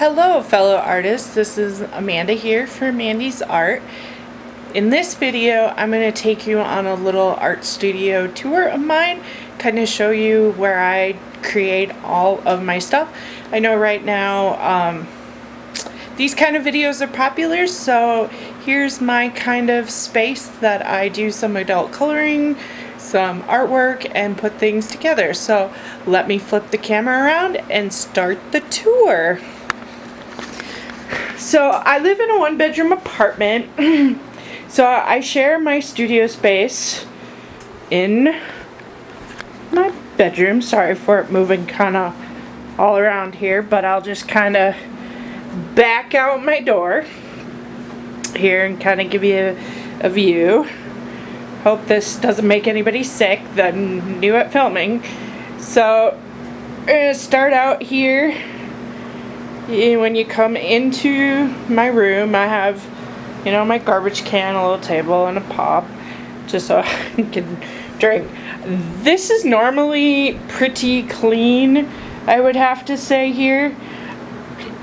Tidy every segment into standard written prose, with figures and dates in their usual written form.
Hello fellow artists, this is Amanda here for Mandy's Art. In this video I'm going to take you on a little art studio tour of mine, kind of show you where I create all of my stuff. I know right now these kind of videos are popular, so here's my kind of space that I do some adult coloring, some artwork, and put things together. So let me flip the camera around and start the tour. So I live in a one-bedroom apartment. So I share my studio space in my bedroom. Sorry for it moving kind of all around here, but I'll just kind of back out my door here and kind of give you a view. Hope this doesn't make anybody sick that new at filming. So I'm going to start out here. When you come into my room, I have, my garbage can, a little table, and a pop, just so I can drink. This is normally pretty clean, I would have to say here.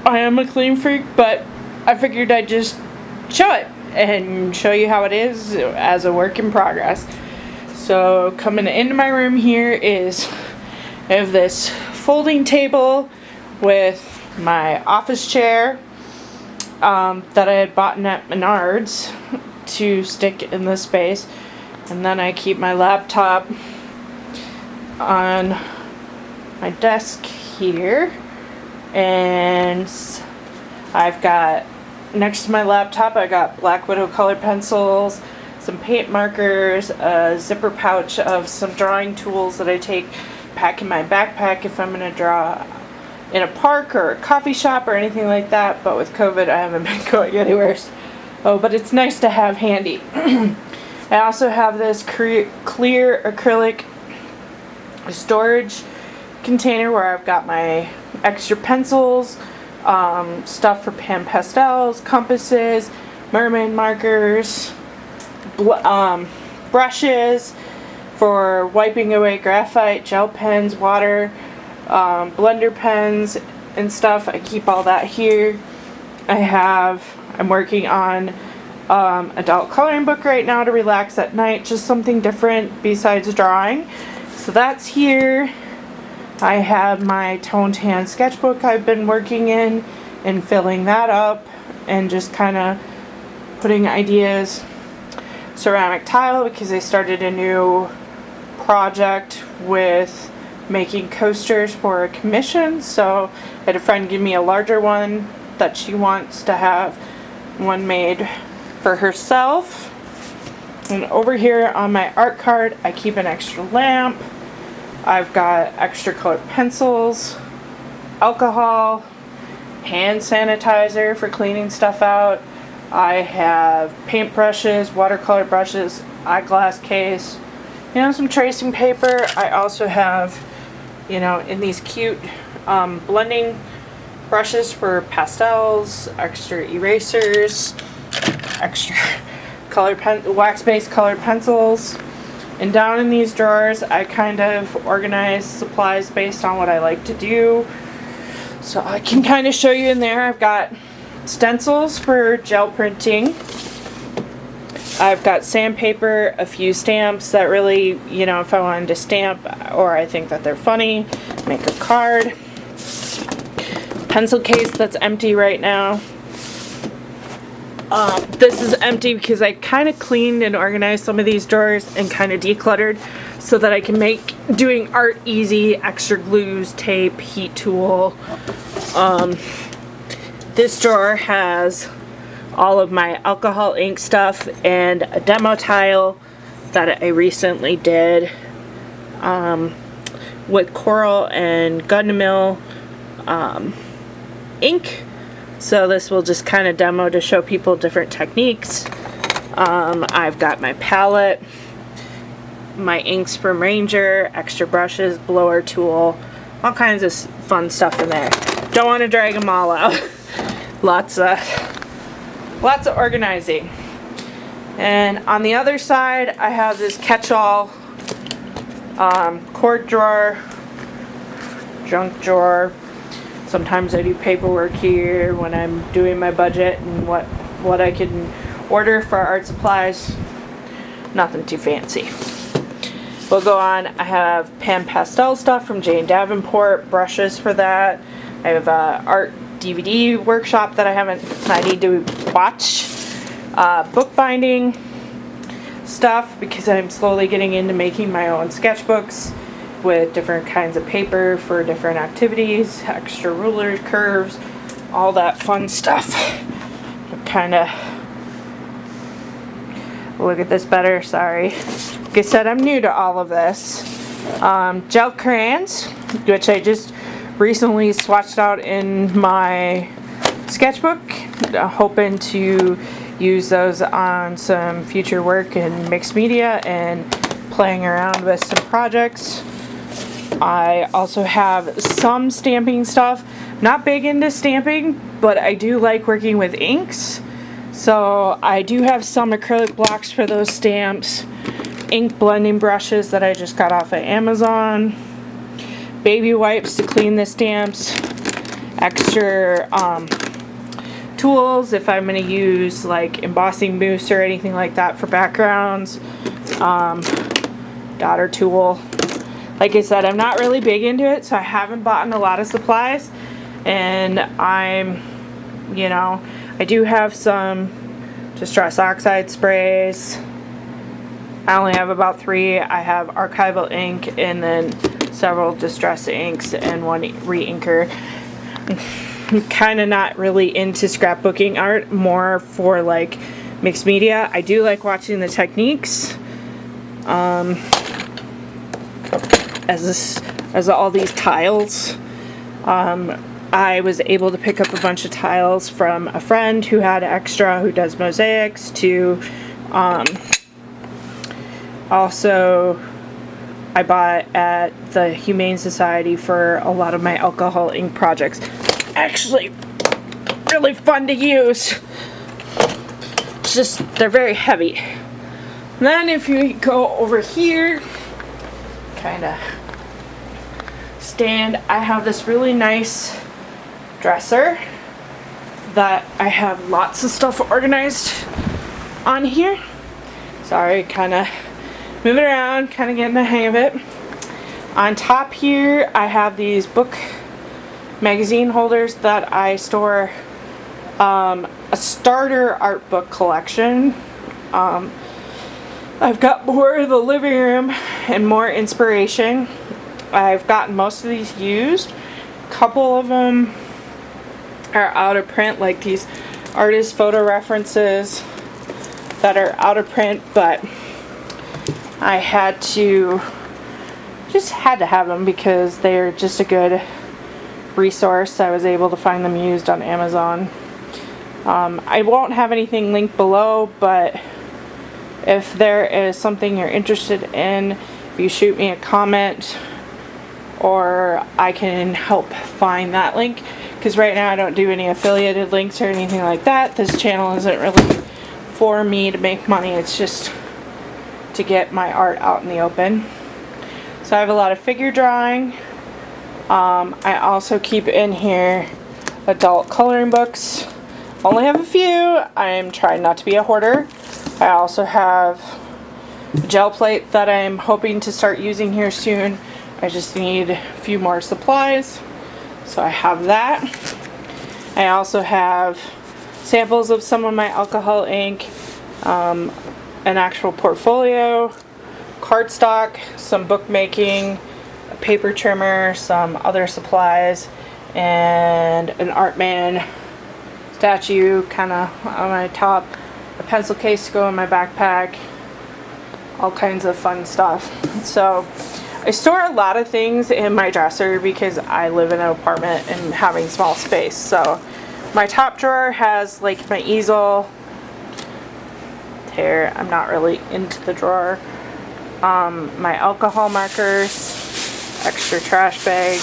I am a clean freak, but I figured I'd just show it and show you how it is as a work in progress. So coming into my room here is, I have this folding table with my office chair that I had bought at Menards to stick in this space, and then I keep my laptop on my desk here, and I've got next to my laptop I got Black Widow colored pencils, some paint markers, a zipper pouch of some drawing tools that I pack in my backpack if I'm going to draw in a park or a coffee shop or anything like that, but with COVID I haven't been going anywhere. Oh, but it's nice to have handy. I also have this clear acrylic storage container where I've got my extra pencils, stuff for pan pastels, compasses, mermaid markers, brushes for wiping away graphite, gel pens, water, blender pens and stuff. I keep all that here. I'm working on adult coloring book right now to relax at night, just something different besides drawing. So that's here. I have my toned hand sketchbook I've been working in and filling that up and just kind of putting ideas. Ceramic tile, because I started a new project with making coasters for a commission, so I had a friend give me a larger one that she wants to have one made for herself. And over here on my art card I keep an extra lamp. I've got extra colored pencils, alcohol, hand sanitizer for cleaning stuff out. I have paint brushes, watercolor brushes, eyeglass case, some tracing paper. I also have in these cute blending brushes for pastels, extra erasers, extra wax-based colored pencils. And down in these drawers, I kind of organize supplies based on what I like to do. So I can kind of show you in there. I've got stencils for gel printing. I've got sandpaper, a few stamps that really, if I wanted to stamp or I think that they're funny, make a card. Pencil case that's empty right now. This is empty because I kind of cleaned and organized some of these drawers and kind of decluttered so that I can make doing art easy. Extra glues, tape, heat tool. This drawer has all of my alcohol ink stuff and a demo tile that I recently did with coral and Gunmill ink. So this will just kind of demo to show people different techniques. I've got my palette, my inks from Ranger, extra brushes, blower tool, all kinds of fun stuff in there. Don't want to drag them all out. Lots of organizing. And on the other side I have this catch-all cord drawer, junk drawer, Sometimes I do paperwork here when I'm doing my budget and what I can order for art supplies. Nothing too fancy. We'll go on. I have pan pastel stuff from Jane Davenport, brushes for that. I have a art DVD workshop that I need to watch. Bookbinding stuff because I'm slowly getting into making my own sketchbooks with different kinds of paper for different activities, extra rulers, curves, all that fun stuff. Kind of look at this better, sorry. Like I said, I'm new to all of this. Gel crayons, which I just recently swatched out in my sketchbook, hoping to use those on some future work in mixed media and playing around with some projects. I also have some stamping stuff. Not big into stamping, but I do like working with inks. So I do have some acrylic blocks for those stamps, ink blending brushes that I just got off of Amazon, baby wipes to clean the stamps, extra tools if I'm going to use like embossing mousse or anything like that for backgrounds, daughter tool. Like I said, I'm not really big into it, so I haven't bought a lot of supplies, and I do have some Distress Oxide sprays. I only have about 3. I have archival ink and then several Distress inks and one re-inker. I'm kind of not really into scrapbooking art, more for like mixed media. I do like watching the techniques. As all these tiles. I was able to pick up a bunch of tiles from a friend who had extra, who does mosaics, to also I bought at the Humane Society for a lot of my alcohol ink projects. Actually, really fun to use. It's just, they're very heavy. And then if you go over here, kind of stand, I have this really nice dresser that I have lots of stuff organized on here. Sorry, kind of moving around, kind of getting the hang of it. On top here, I have these book magazine holders that I store a starter art book collection. I've got more in the living room and more inspiration. I've gotten most of these used. A couple of them are out of print, like these artist photo references that are out of print, but I just had to have them because they're just a good resource. I was able to find them used on Amazon. I won't have anything linked below, but if there is something you're interested in, if you shoot me a comment, or I can help find that link, because right now I don't do any affiliated links or anything like that. This channel isn't really for me to make money, it's just to get my art out in the open. So I have a lot of figure drawing. I also keep in here adult coloring books. Only have a few. I'm trying not to be a hoarder. I also have a gel plate that I'm hoping to start using here soon. I just need a few more supplies. So I have that. I also have samples of some of my alcohol ink, an actual portfolio, cardstock, some bookmaking, a paper trimmer, some other supplies, and an Artman statue kind of on my top, a pencil case to go in my backpack, all kinds of fun stuff. So I store a lot of things in my dresser because I live in an apartment and having small space. So my top drawer has like my easel. Here, I'm not really into the drawer. My alcohol markers, extra trash bags,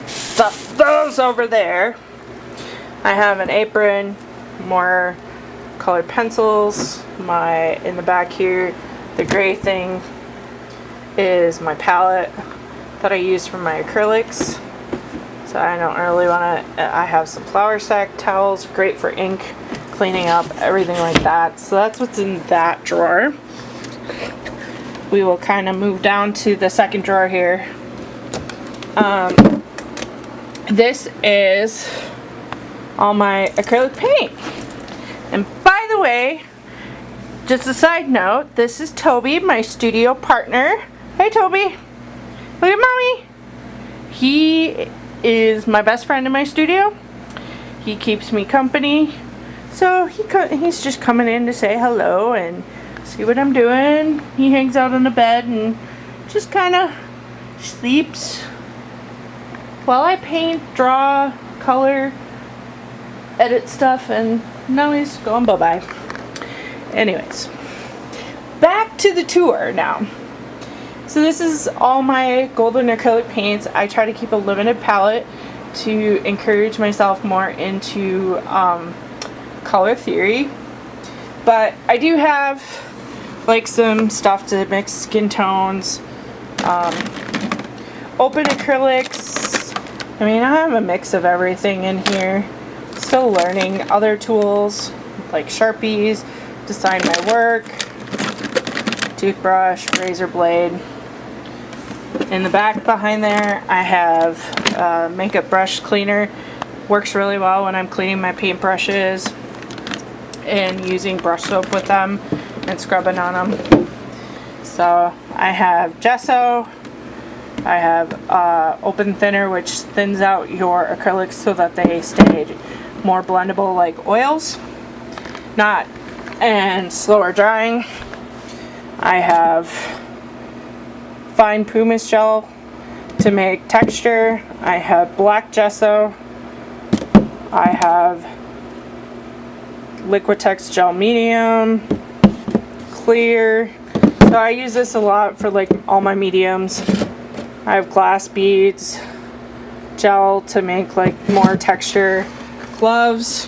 stuff those over there. I have an apron, more colored pencils. In the back here, the gray thing is my palette that I use for my acrylics. So I don't really want to, I have some flour sack towels, great for ink, cleaning up, everything like that. So that's what's in that drawer. We will kind of move down to the second drawer here. This is all my acrylic paint. And by the way, just a side note, this is Toby, my studio partner. Hey Toby, look at mommy. He is my best friend in my studio. He keeps me company. So he's just coming in to say hello and see what I'm doing. He hangs out on the bed and just kind of sleeps while I paint, draw, color, edit stuff, and now he's going bye-bye. Anyways, back to the tour now. So this is all my golden acrylic paints. I try to keep a limited palette to encourage myself more into color theory. But I do have like some stuff to mix skin tones, open acrylics. I mean, I have a mix of everything in here. Still learning other tools like Sharpies to sign my work, toothbrush, razor blade. In the back behind there, I have makeup brush cleaner. Works really well when I'm cleaning my paintbrushes and using brush soap with them and scrubbing on them. So I have gesso. I have open thinner, which thins out your acrylics so that they stay more blendable like oils, and slower drying. I have fine pumice gel to make texture. I have black gesso. I have Liquitex gel medium, clear. So I use this a lot for like all my mediums. I have glass beads, gel to make like more texture, gloves,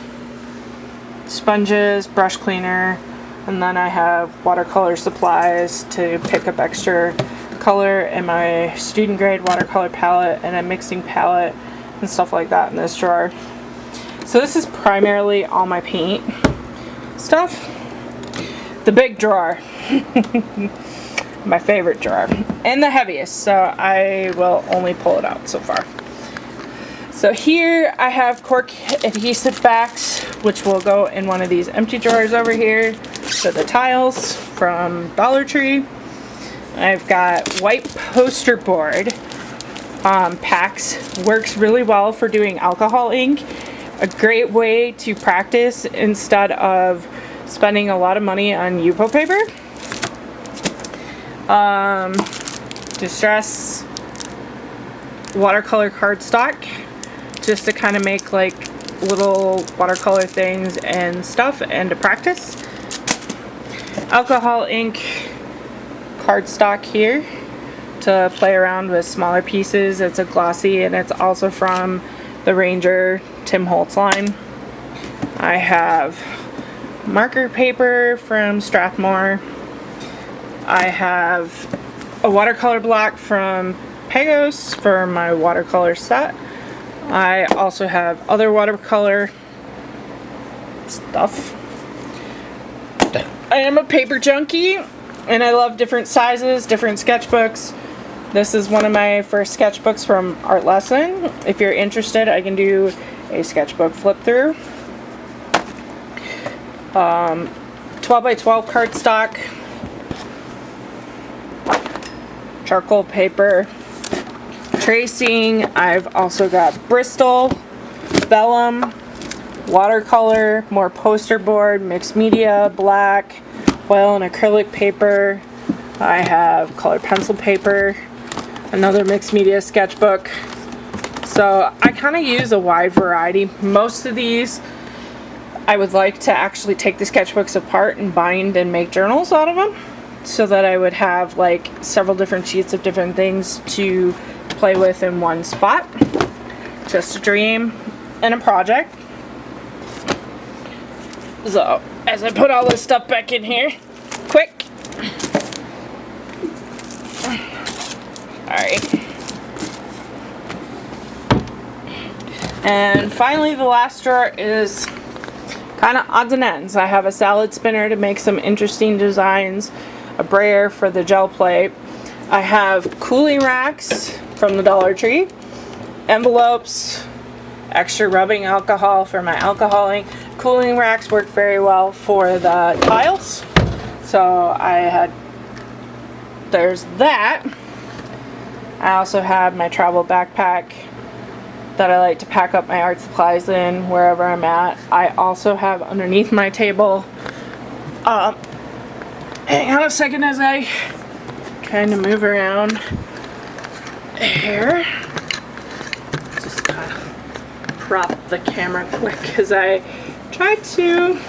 sponges, brush cleaner, and then I have watercolor supplies to pick up extra color in my student grade watercolor palette and a mixing palette and stuff like that in this drawer. So this is primarily all my paint stuff. The big drawer. My favorite drawer and the heaviest, so I will only pull it out so far. So here I have cork adhesive backs, which will go in one of these empty drawers over here for the tiles from Dollar Tree. I've got white poster board packs. Works really well for doing alcohol ink. A great way to practice instead of spending a lot of money on Yupo paper. Distress watercolor cardstock, just to kind of make like little watercolor things and stuff and to practice. Alcohol ink cardstock here to play around with smaller pieces. It's a glossy and it's also from the Ranger Tim Holtz line. I have marker paper from Strathmore. I have a watercolor block from Pegos for my watercolor set. I also have other watercolor stuff. I am a paper junkie and I love different sizes, different sketchbooks. This is one of my first sketchbooks from Art Lesson. If you're interested, I can do a sketchbook flip through. 12 by 12 cardstock, charcoal paper, tracing. I've also got Bristol, vellum, watercolor, more poster board, mixed media, black, oil and acrylic paper. I have colored pencil paper, another mixed media sketchbook. So I kind of use a wide variety. Most of these I would like to actually take the sketchbooks apart and bind and make journals out of them, so that I would have like several different sheets of different things to play with in one spot. Just a dream and a project. So as I put all this stuff back in here, quick. Alright. And finally, the last drawer is kind of odds and ends. I have a salad spinner to make some interesting designs, a brayer for the gel plate. I have cooling racks from the Dollar Tree, envelopes, extra rubbing alcohol for my alcoholing. Cooling racks work very well for the tiles. So there's that. I also have my travel backpack that I like to pack up my art supplies in wherever I'm at. I also have underneath my table, hang on a second as I kind of move around here. Just kind of prop the camera quick as I try to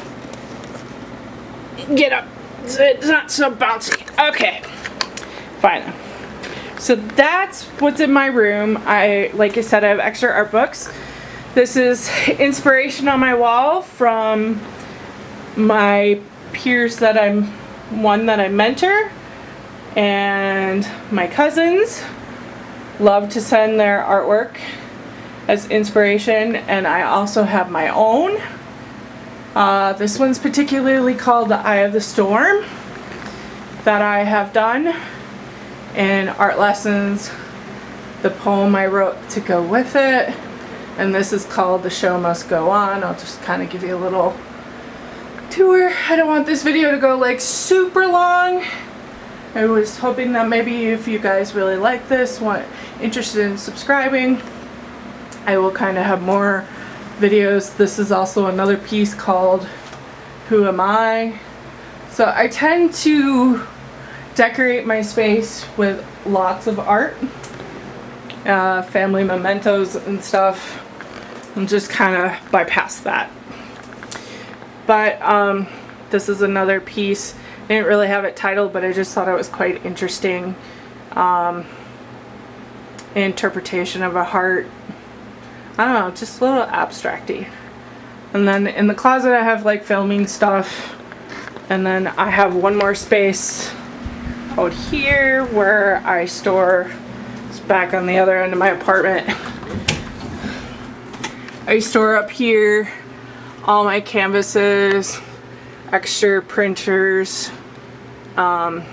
get up. It's not so bouncy. Okay, fine. So that's what's in my room. Like I said, I have extra art books. This is inspiration on my wall from my peers that I mentor, and my cousins love to send their artwork as inspiration, and I also have my own. This one's particularly called The Eye of the Storm that I have done in art lessons, the poem I wrote to go with it, and this is called The Show Must Go On. I'll just kind of give you a little tour. I don't want this video to go like super long. I was hoping that maybe if you guys really like this, interested in subscribing, I will kind of have more videos. This is also another piece called Who Am I? So I tend to decorate my space with lots of art, family mementos and stuff, and just kind of bypass that. But this is another piece. I didn't really have it titled, but I just thought it was quite interesting. Interpretation of a heart. I don't know, just a little abstracty. And then in the closet I have like filming stuff, and then I have one more space out here where I store, it's back on the other end of my apartment. I store up here all my canvases, extra printers, an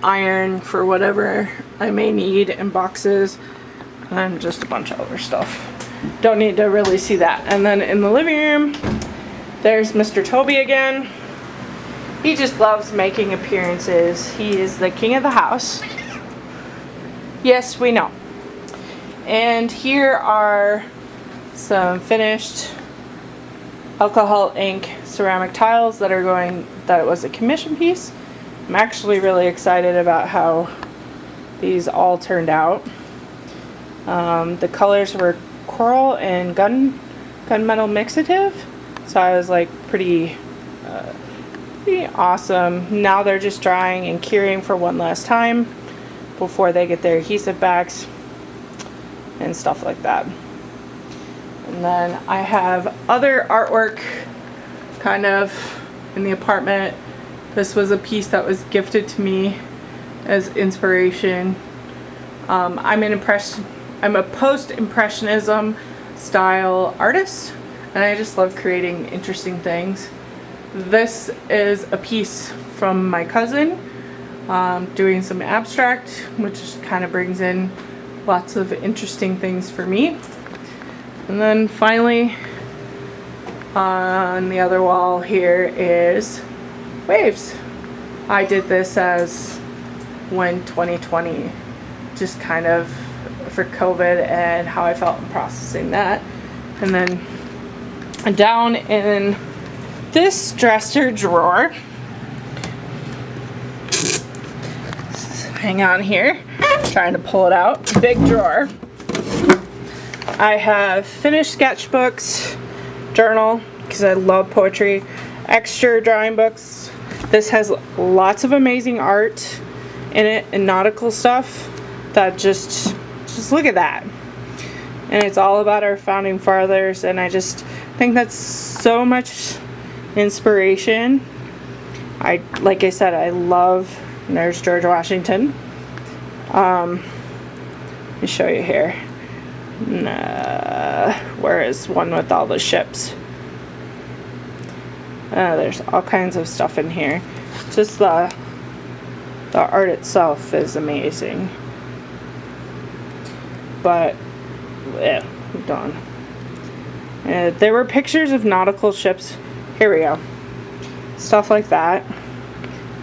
iron for whatever I may need, and boxes, and just a bunch of other stuff. Don't need to really see that. And then in the living room, there's Mr. Toby again. He just loves making appearances. He is the king of the house. Yes, we know. And here are some finished alcohol ink ceramic tiles that it was a commission piece. I'm actually really excited about how these all turned out. The colors were coral and gunmetal mixative, so I was like pretty awesome. Now they're just drying and curing for one last time before they get their adhesive backs and stuff like that. And then I have other artwork kind of in the apartment. This was a piece that was gifted to me as inspiration. I'm a post-impressionism style artist, and I just love creating interesting things. This is a piece from my cousin doing some abstract, which kind of brings in lots of interesting things for me. And then finally on the other wall here is waves. I did this as when 2020 just kind of for COVID and how I felt in processing that. And then down in this dresser drawer, hang on here, trying to pull it out, big drawer, I have finished sketchbooks, journal, because I love poetry, extra drawing books. This has lots of amazing art in it and nautical stuff that just look at that. And it's all about our founding fathers, and I just think that's so much inspiration. Like I said, I love Nurse George Washington. Let me show you here. Where is one with all the ships? There's all kinds of stuff in here. Just the art itself is amazing. But, yeah, done. There were pictures of nautical ships. Here we go. Stuff like that.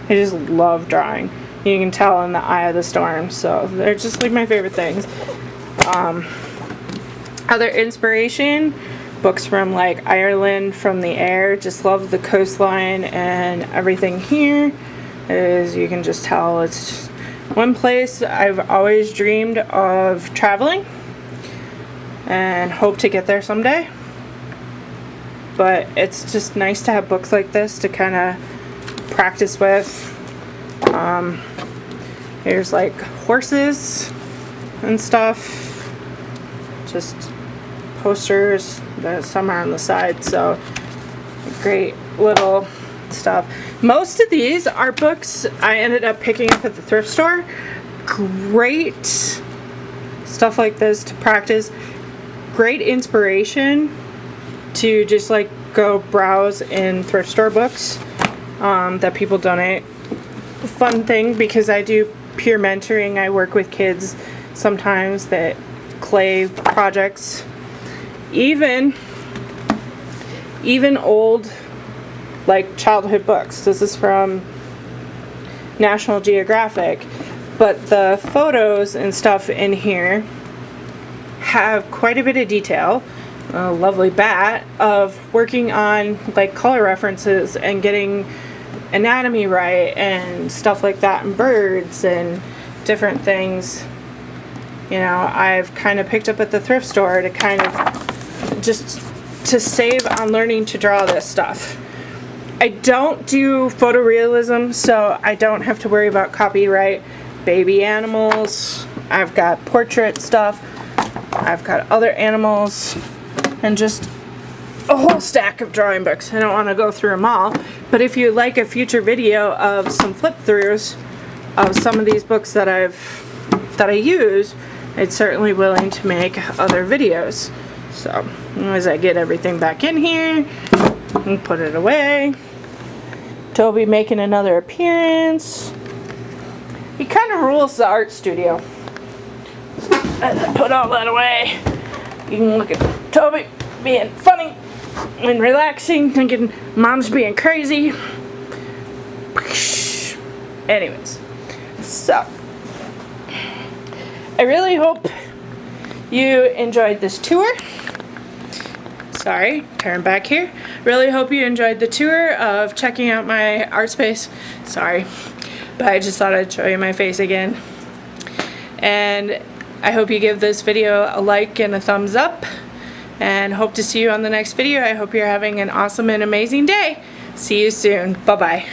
I just love drawing. You can tell in the eye of the storm. So they're just like my favorite things. Other inspiration, books from like Ireland, From the Air. Just love the coastline and everything here. As you can just tell, it's one place I've always dreamed of traveling and hope to get there someday. But it's just nice to have books like this to kind of practice with. Here's like horses and stuff. Just posters. There's some are on the side, so great little stuff. Most of these art books I ended up picking up at the thrift store. Great stuff like this to practice. Great inspiration to just like go browse in thrift store books that people donate. Fun thing, because I do peer mentoring. I work with kids sometimes that clay projects. Even old like childhood books. This is from National Geographic, but the photos and stuff in here have quite a bit of detail. A lovely bat of working on like color references and getting anatomy right and stuff like that, and birds and different things. You know, I've kind of picked up at the thrift store to kind of just to save on learning to draw this stuff. I don't do photorealism, so I don't have to worry about copyright. Baby animals, I've got portrait stuff, I've got other animals, and just a whole stack of drawing books. I don't want to go through them all, but if you like a future video of some flip throughs of some of these books that I use, I'm certainly willing to make other videos. So as I get everything back in here and put it away, Toby making another appearance. He kind of rules the art studio. As I put all that away, you can look at Toby being funny and relaxing, thinking mom's being crazy. Anyways, so I really hope you enjoyed this tour. Sorry, turn back here. Really hope you enjoyed the tour of checking out my art space. Sorry, but I just thought I'd show you my face again. And I hope you give this video a like and a thumbs up, and hope to see you on the next video. I hope you're having an awesome and amazing day. See you soon. Bye-bye.